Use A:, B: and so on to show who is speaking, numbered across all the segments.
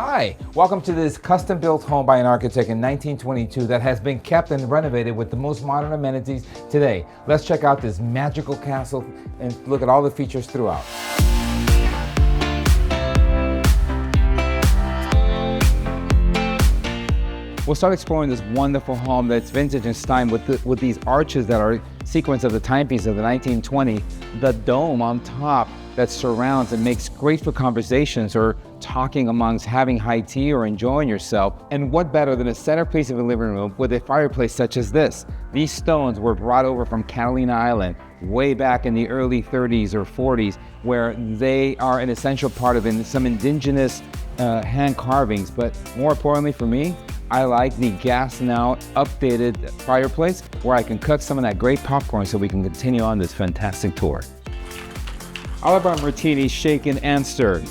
A: Hi, welcome to this custom-built home by an architect in 1922 that has been kept and renovated with the most modern amenities today. Let's check out this magical castle and look at all the features throughout. We'll start exploring this wonderful home that's vintage in style with these arches that are sequence of the timepiece of the 1920s, the dome on top that surrounds and makes great for conversations or talking amongst having high tea or enjoying yourself. And what better than a centerpiece of a living room with a fireplace such as this? These stones were brought over from Catalina Island way back in the early 30s or 40s, where they are an essential part of some indigenous hand carvings. But more importantly for me, I like the gas now updated fireplace where I can cook some of that great popcorn so we can continue on this fantastic tour. All of our martinis shaken and stirred.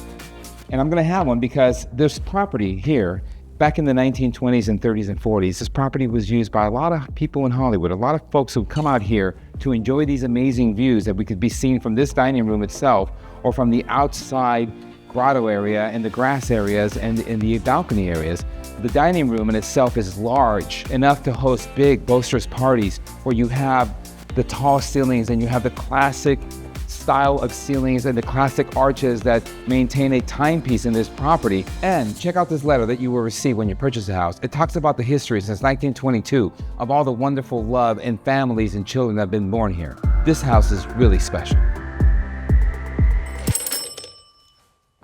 A: And I'm gonna have one because this property here, back in the 1920s and 30s and 40s, this property was used by a lot of people in Hollywood, a lot of folks who come out here to enjoy these amazing views that we could be seen from this dining room itself or from the outside grotto area and the grass areas and in the balcony areas. The dining room in itself is large enough to host big, boisterous parties where you have the tall ceilings and you have the classic style of ceilings and the classic arches that maintain a timepiece in this property. And check out this letter that you will receive when you purchase the house. It talks about the history since 1922 of all the wonderful love and families and children that have been born here. This house is really special.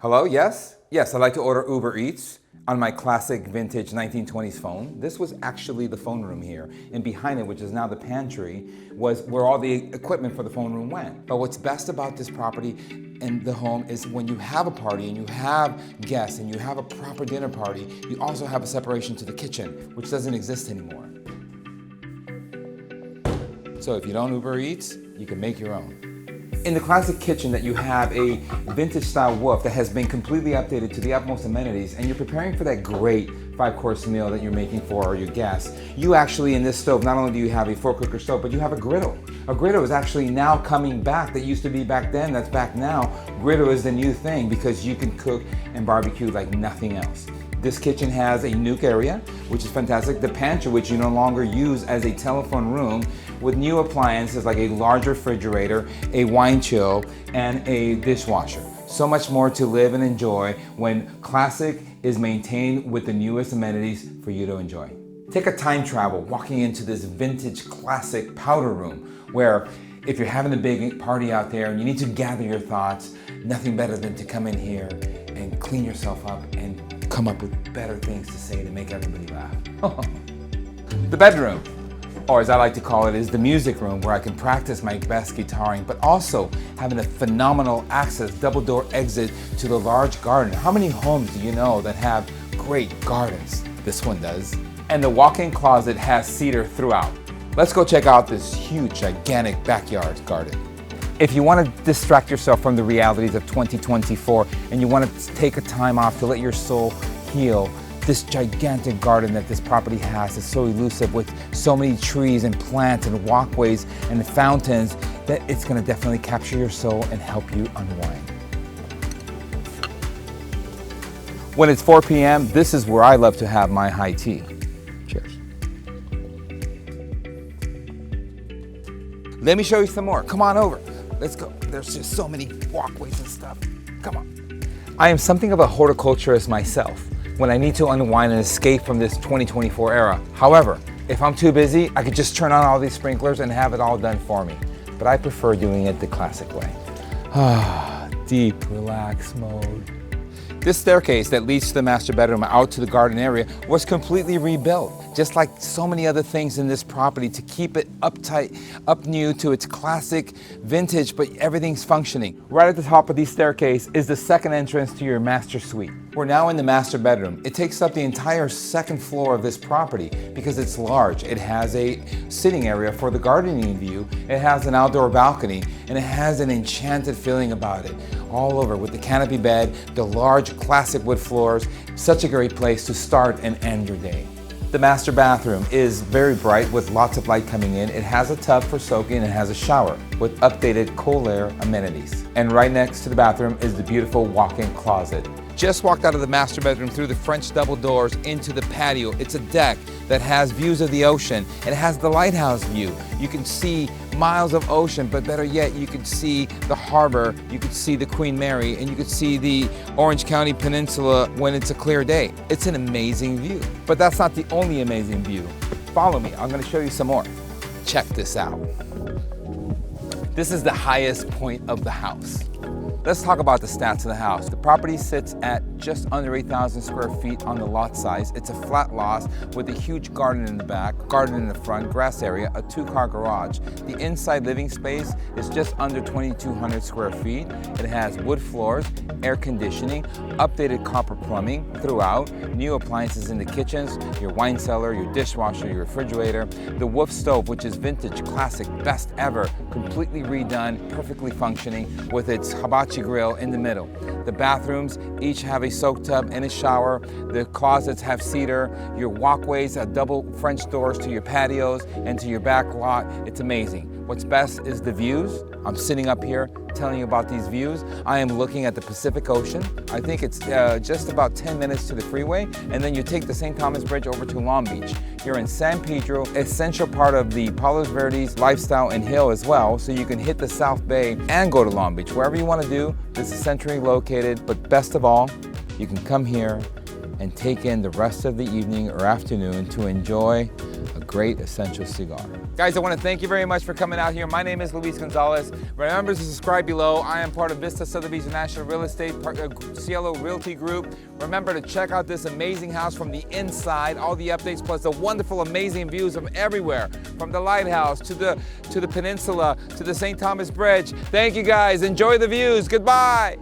A: Hello, yes? Yes, I'd like to order Uber Eats on my classic vintage 1920s phone. This was actually the phone room here, and behind it, which is now the pantry, was where all the equipment for the phone room went. But what's best about this property and the home is when you have a party and you have guests and you have a proper dinner party, you also have a separation to the kitchen, which doesn't exist anymore. So if you don't Uber Eats, you can make your own. In the classic kitchen that you have a vintage style woof that has been completely updated to the utmost amenities, and you're preparing for that great 5-course meal that you're making for your guests. You actually, in this stove, not only do you have a 4-cooker stove, but you have a griddle. A griddle is actually now coming back. That used to be back then, that's back now. Griddle is the new thing because you can cook and barbecue like nothing else. This kitchen has a nook area, which is fantastic. The pantry, which you no longer use as a telephone room, with new appliances like a large refrigerator, a wine chill, and a dishwasher. So much more to live and enjoy when classic is maintained with the newest amenities for you to enjoy. Take a time travel walking into this vintage classic powder room where if you're having a big party out there and you need to gather your thoughts, nothing better than to come in here and clean yourself up and come up with better things to say to make everybody laugh. The bedroom, or as I like to call it, is the music room where I can practice my best guitaring, but also having a phenomenal access, double door exit to the large garden. How many homes do you know that have great gardens? This one does. And the walk-in closet has cedar throughout. Let's go check out this huge, gigantic backyard garden. If you want to distract yourself from the realities of 2024 and you want to take a time off to let your soul heal, this gigantic garden that this property has is so elusive with so many trees and plants and walkways and fountains that it's going to definitely capture your soul and help you unwind. When it's 4 p.m., this is where I love to have my high tea. Cheers. Let me show you some more. Come on over. Let's go. There's just so many walkways and stuff. Come on. I am something of a horticulturist myself when I need to unwind and escape from this 2024 era. However, if I'm too busy, I could just turn on all these sprinklers and have it all done for me. But I prefer doing it the classic way. Deep relax mode. This staircase that leads to the master bedroom out to the garden area was completely rebuilt, just like so many other things in this property, to keep it uptight, up new to its classic vintage, but everything's functioning. Right at the top of the staircase is the second entrance to your master suite. We're now in the master bedroom. It takes up the entire second floor of this property because it's large. It has a sitting area for the gardening view. It has an outdoor balcony, and it has an enchanted feeling about it. All over with the canopy bed, the large classic wood floors. Such a great place to start and end your day. The master bathroom is very bright with lots of light coming in. It has a tub for soaking and it has a shower with updated cool air amenities. And right next to the bathroom is the beautiful walk-in closet. Just walked out of the master bedroom through the French double doors into the patio. It's a deck that has views of the ocean. It has the lighthouse view. You can see miles of ocean, but better yet, you can see the harbor, you can see the Queen Mary, and you can see the Orange County Peninsula when it's a clear day. It's an amazing view. But that's not the only amazing view. Follow me, I'm gonna show you some more. Check this out. This is the highest point of the house. Let's talk about the stats of the house. The property sits at just under 8,000 square feet on the lot size. It's a flat lot with a huge garden in the back, garden in the front, grass area, a 2-car garage. The inside living space is just under 2,200 square feet. It has wood floors, air conditioning, updated copper plumbing throughout, new appliances in the kitchens, your wine cellar, your dishwasher, your refrigerator, the wood stove, which is vintage, classic, best ever, completely redone, perfectly functioning with its hibachi grill in the middle. The bathrooms each have a soak tub and a shower. The closets have cedar. Your walkways have double French doors to your patios and to your back lot. It's amazing. What's best is the views. I'm sitting up here telling you about these views. I am looking at the Pacific Ocean. I think it's just about 10 minutes to the freeway, and then you take the St. Thomas Bridge over to Long Beach. You're in San Pedro, essential part of the Palos Verdes lifestyle and hill as well, so you can hit the South Bay and go to Long Beach. Wherever you want to do, this is centrally located, but best of all, you can come here and take in the rest of the evening or afternoon to enjoy a great essential cigar. Guys, I want to thank you very much for coming out here. My name is Luis.Gonzalez. Remember to subscribe below. I am part of Vista, Sotheby's National Real Estate, Cielo Realty Group. Remember to check out this amazing house from the inside, all the updates, plus the wonderful, amazing views from everywhere, from the lighthouse to the peninsula, to the St. Thomas Bridge. Thank you guys. Enjoy the views. Goodbye.